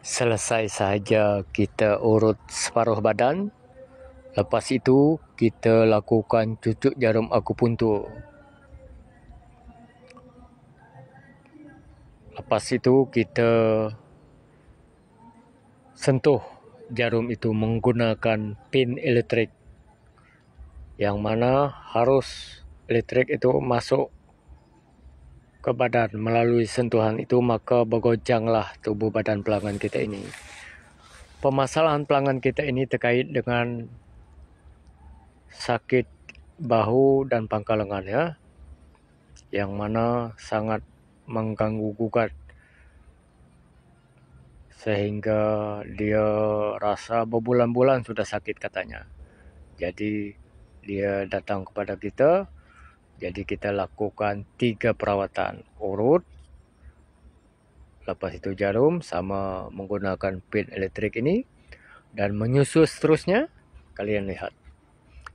Selesai sahaja kita urut separuh badan. Lepas itu kita lakukan cucuk jarum akupuntur. Lepas itu kita sentuh jarum itu menggunakan pin elektrik, yang mana harus elektrik itu masuk ke badan melalui sentuhan itu, maka bergoncanglah tubuh badan pelanggan kita ini. Permasalahan pelanggan kita ini terkait dengan sakit bahu dan pangkal lengan, ya, yang mana sangat mengganggu gugat sehingga dia rasa berbulan-bulan sudah sakit katanya. Jadi dia datang kepada kita. Jadi kita lakukan 3 perawatan: urut, lepas itu jarum sama menggunakan pin elektrik ini, dan menyusul seterusnya. Kalian lihat,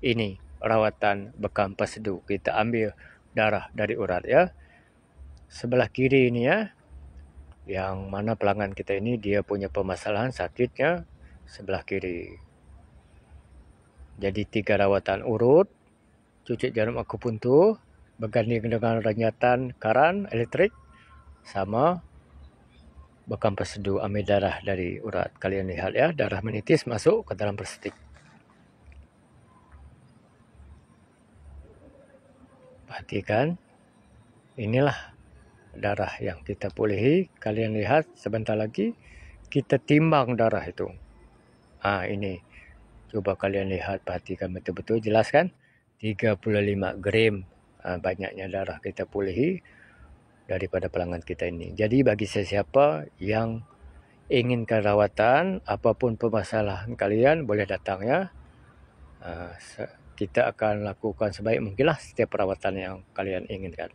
ini rawatan bekam pesedu. Kita ambil darah dari urat, ya. Sebelah kiri ini, ya, yang mana pelanggan kita ini dia punya permasalahan sakitnya sebelah kiri. Jadi 3 rawatan: urut, cucuk jarum akupuntur berganding dengan renyatan karan elektrik, sama bekam pesedu, ambil darah dari urat. Kalian lihat, ya, darah menitis masuk ke dalam plastik. Perhatikan, inilah darah yang kita pulihi. Kalian lihat, sebentar lagi kita timbang darah itu. Ini, coba kalian lihat, perhatikan betul-betul, jelas kan? 35 gram banyaknya darah kita pulihi daripada pelanggan kita ini. Jadi bagi sesiapa yang inginkan rawatan, apapun permasalahan kalian, boleh datang, ya. Kita akan lakukan sebaik mungkinlah setiap perawatan yang kalian inginkan.